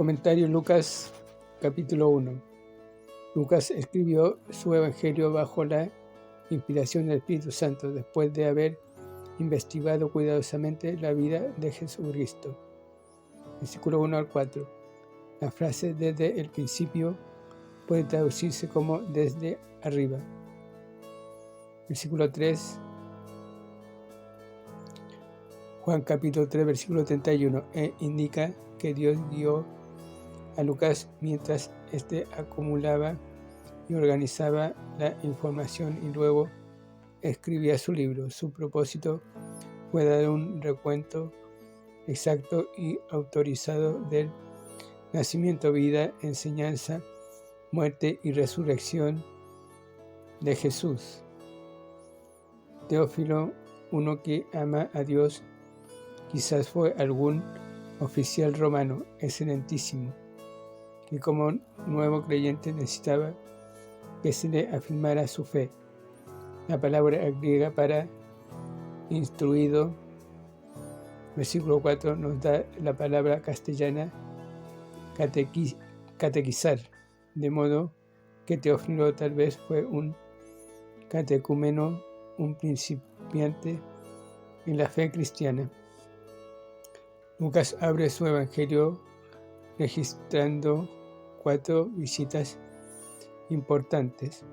Comentario Lucas capítulo 1. Lucas escribió su evangelio bajo la inspiración del Espíritu Santo después de haber investigado cuidadosamente la vida de Jesucristo. Versículo 1 al 4. La frase desde el principio puede traducirse como desde arriba. Versículo 3. Juan capítulo 3 versículo 31 indica que Dios guió a Lucas mientras éste acumulaba y organizaba la información y luego escribía su libro. Su propósito fue dar un recuento exacto y autorizado del nacimiento, vida, enseñanza, muerte y resurrección de Jesús. Teófilo, uno que ama a Dios, quizás fue algún oficial romano excelentísimo, que como nuevo creyente necesitaba que se le afirmara su fe. La palabra griega para instruido, versículo 4, nos da la palabra castellana catequizar, de modo que Teófilo tal vez fue un catecúmeno, un principiante en la fe cristiana. Lucas abre su evangelio registrando 4 visitas importantes.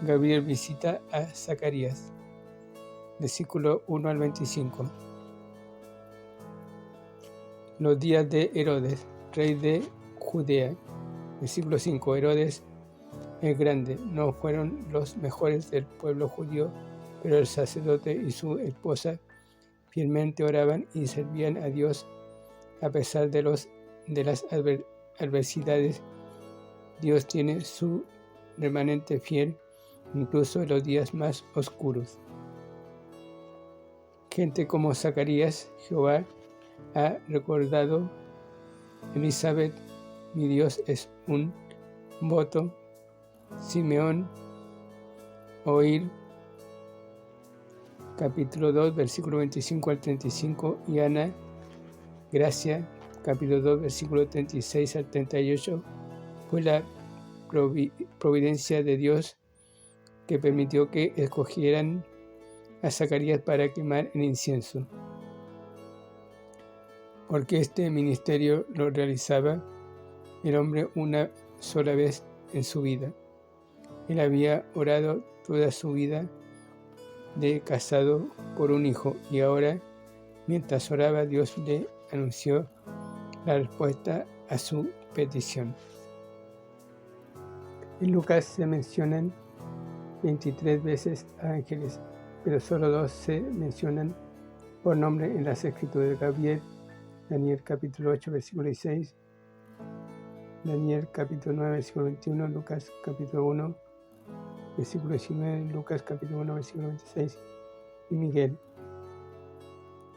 Gabriel visita a Zacarías, versículo 1 al 25. Los días de Herodes, rey de Judea, versículo 5. Herodes el Grande no fueron los mejores del pueblo judío, pero el sacerdote y su esposa fielmente oraban y servían a Dios a pesar de las adversidades. Dios tiene su remanente fiel, incluso en los días más oscuros. Gente como Zacarías, Jehová ha recordado. Elizabeth, mi Dios es un voto. Simeón, oír. Capítulo 2, versículo 25 al 35. Y Ana, gracia, capítulo 2, versículo 36 al 38. Fue la providencia de Dios que permitió que escogieran a Zacarías para quemar el incienso. Porque este ministerio lo realizaba el hombre una sola vez en su vida. Él había orado toda su vida de casado por un hijo, y ahora, mientras oraba, Dios le anunció la respuesta a su petición. En Lucas se mencionan 23 veces ángeles, pero solo 2 se mencionan por nombre en las escrituras: Gabriel, Daniel capítulo 8 versículo 16, Daniel capítulo 9 versículo 21, Lucas capítulo 1 versículo 19, Lucas capítulo 1 versículo 26 y Miguel,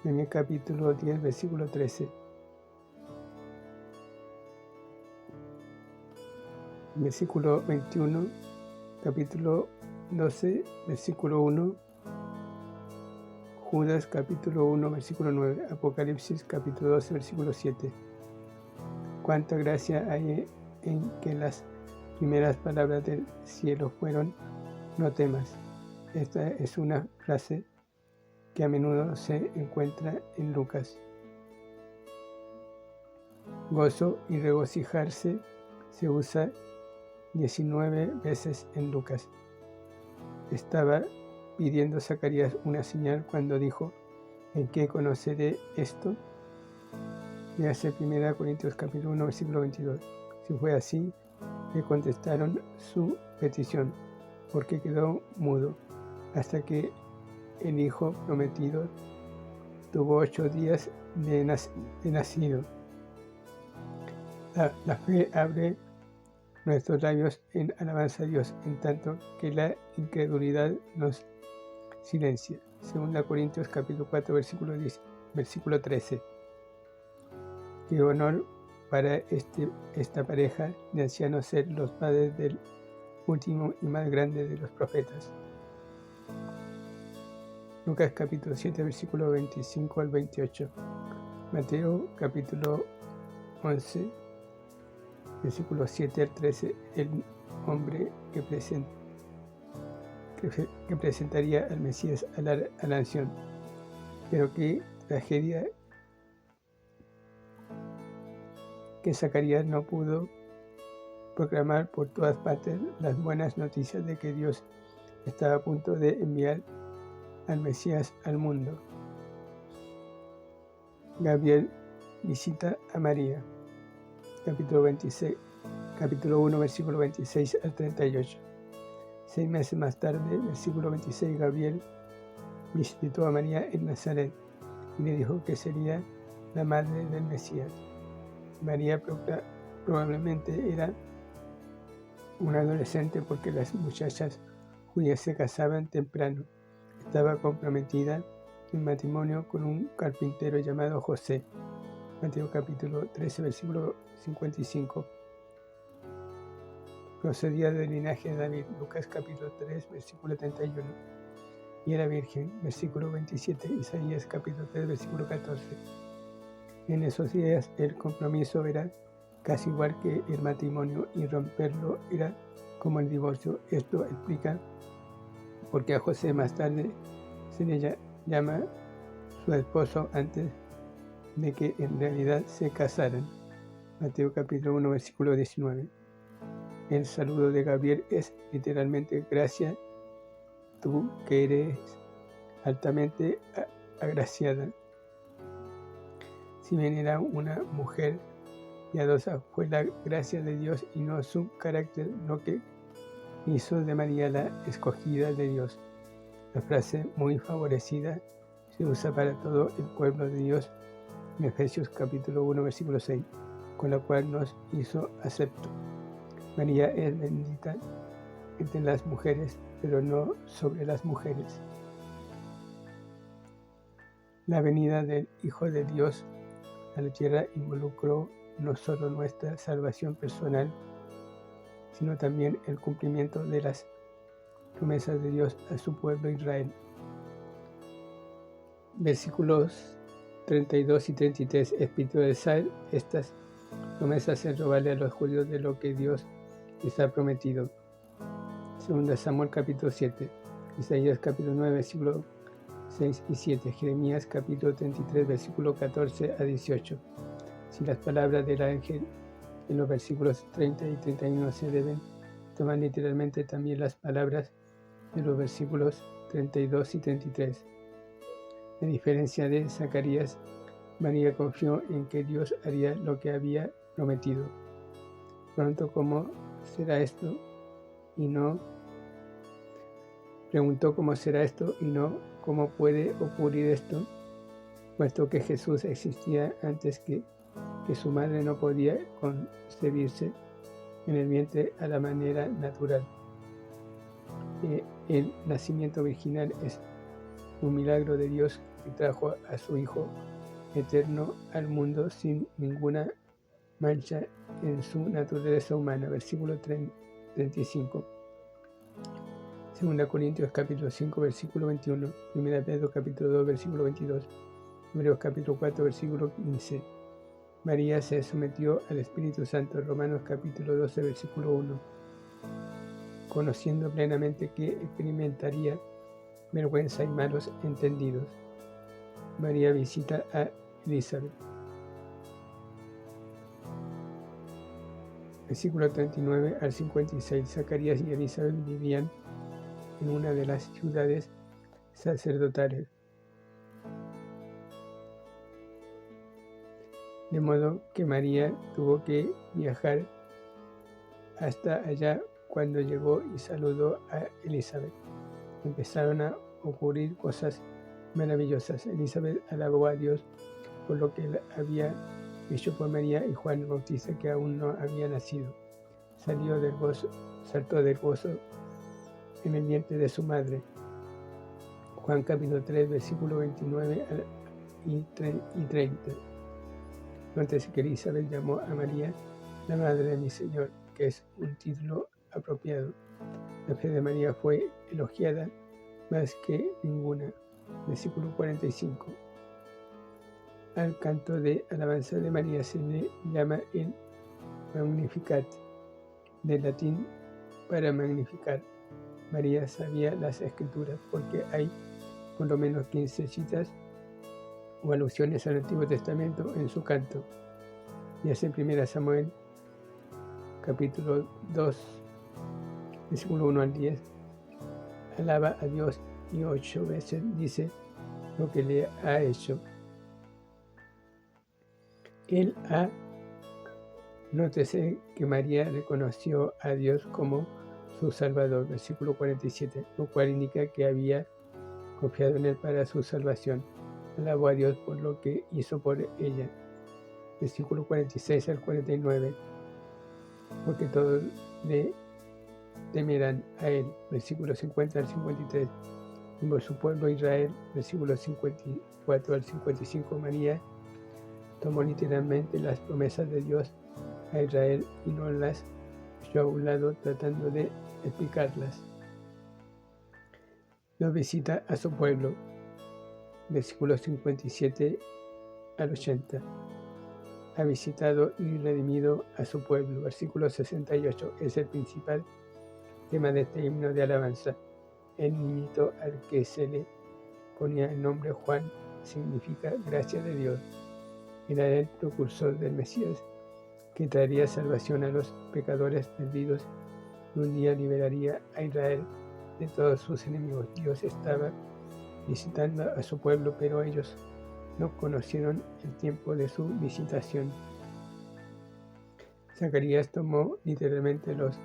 Daniel capítulo 10 versículo 13. Versículo 21, capítulo 12 versículo 1, Judas capítulo 1 versículo 9, Apocalipsis capítulo 12 versículo 7. Cuánta gracia hay en que las primeras palabras del cielo fueron: no temas. Esta es una frase que a menudo se encuentra en Lucas. Gozo y regocijarse se usa 19 veces en Lucas. Estaba pidiendo a Zacarías una señal cuando dijo: ¿en qué conoceré esto? Y hace 1 Corintios capítulo 1 versículo 22. Si fue así, le contestaron su petición, porque quedó mudo hasta que el hijo prometido tuvo 8 días de nacido. La fe abre nuestros labios en alabanza a Dios, en tanto que la incredulidad nos silencia. 2 Corintios capítulo 4 versículo 13. Qué honor para esta pareja de ancianos ser los padres del último y más grande de los profetas. Lucas capítulo 7 versículo 25 al 28. Mateo capítulo 11, versículos 7 al 13, el hombre que presentaría al Mesías a la nación. Pero qué tragedia que Zacarías no pudo proclamar por todas partes las buenas noticias de que Dios estaba a punto de enviar al Mesías al mundo. Gabriel visita a María. Capítulo 1, versículo 26 al 38. 6 meses más tarde, versículo 26, Gabriel visitó a María en Nazaret y le dijo que sería la madre del Mesías. María probablemente era una adolescente porque las muchachas judías se casaban temprano. Estaba comprometida en matrimonio con un carpintero llamado José. Mateo capítulo 13, versículo 55. Procedía del linaje de David. Lucas capítulo 3, versículo 31. Y era virgen. Versículo 27. Isaías capítulo 3, versículo 14. En esos días el compromiso era casi igual que el matrimonio y romperlo era como el divorcio. Esto explica por qué a José más tarde se le llama su esposo antes de que en realidad se casaran. Mateo capítulo 1, versículo 19. El saludo de Gabriel es literalmente: gracia, tú que eres altamente agraciada. Si bien era una mujer piadosa, fue la gracia de Dios y no su carácter lo que hizo de María la escogida de Dios. La frase muy favorecida se usa para todo el pueblo de Dios en Efesios capítulo 1, versículo 6, con la cual nos hizo acepto. María es bendita entre las mujeres, pero no sobre las mujeres. La venida del Hijo de Dios a la tierra involucró no solo nuestra salvación personal, sino también el cumplimiento de las promesas de Dios a su pueblo Israel. Versículos 32 y 33 espiritualizar estas promesas es robarle a los judíos de lo que Dios les ha prometido. 2 Samuel capítulo 7, Isaías capítulo 9, versículo 6 y 7, Jeremías capítulo 33, versículo 14 a 18. Si las palabras del ángel en los versículos 30 y 31 se deben tomar literalmente, también las palabras de los versículos 32 y 33. A diferencia de Zacarías, María confió en que Dios haría lo que había prometido. Preguntó cómo será esto y no cómo puede ocurrir esto, puesto que Jesús existía antes que su madre no podía concebirse en el vientre a la manera natural. El nacimiento virginal es un milagro de Dios que trajo a su Hijo eterno al mundo sin ninguna mancha en su naturaleza humana. Versículo 35. 2 Corintios capítulo 5, versículo 21. 1 Pedro capítulo 2, versículo 22. Hebreos capítulo 4, versículo 15. María se sometió al Espíritu Santo. Romanos capítulo 12, versículo 1. Conociendo plenamente que experimentaría vergüenza y malos entendidos. María visita a Elizabeth. Versículo 39 al 56. Zacarías y Elizabeth vivían en una de las ciudades sacerdotales, de modo que María tuvo que viajar hasta allá. Cuando llegó y saludó a Elizabeth, empezaron a ocurrir cosas maravillosas. Elizabeth alabó a Dios por lo que él había hecho por María, y Juan el Bautista, que aún no había nacido, saltó del gozo en el vientre de su madre. Juan capítulo 3, versículo 29 y 30. Antes que Elizabeth llamó a María la madre de mi Señor, que es un título apropiado. La fe de María fue elogiada más que ninguna. Versículo 45. Al canto de alabanza de María se le llama el Magnificat, del latín para magnificar. María sabía las escrituras porque hay por lo menos 15 citas o alusiones al Antiguo Testamento en su canto. Y hace 1 Samuel, capítulo 2, versículo 1 al 10, alaba a Dios y 8 veces dice lo que le ha hecho. Nótese que María reconoció a Dios como su Salvador, versículo 47, lo cual indica que había confiado en Él para su salvación. Alabó a Dios por lo que hizo por ella, versículo 46 al 49, porque todos le temerán a Él, versículo 50 al 53, y por su pueblo Israel, versículo 54 al 55, María tomó literalmente las promesas de Dios a Israel y no las echó a un lado tratando de explicarlas. Dios visita a su pueblo, versículos 57 al 80. Ha visitado y redimido a su pueblo, versículo 68. Es el principal tema de este himno de alabanza. El niñito al que se le ponía el nombre Juan significa gracia de Dios. Era el precursor del Mesías, que traería salvación a los pecadores perdidos y un día liberaría a Israel de todos sus enemigos. Dios estaba visitando a su pueblo, pero ellos no conocieron el tiempo de su visitación. Zacarías tomó literalmente los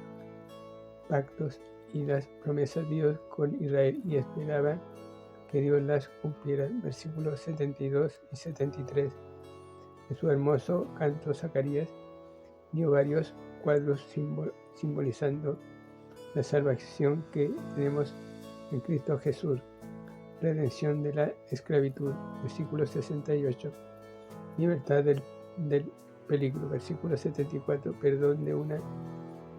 pactos y las promesas de Dios con Israel y esperaba que Dios las cumpliera. Versículos 72 y 73. En su hermoso canto, Zacarías dio varios cuadros simbolizando la salvación que tenemos en Cristo Jesús, redención de la esclavitud, versículo 68, libertad del peligro, versículo 74, perdón de una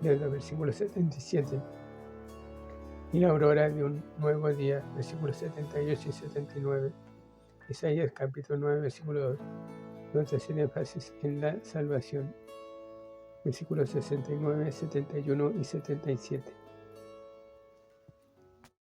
deuda, versículo 77, y la aurora de un nuevo día, versículos 78 y 79, Isaías capítulo 9, versículo 2, donde hace énfasis en la salvación, versículos 69, 71 y 77.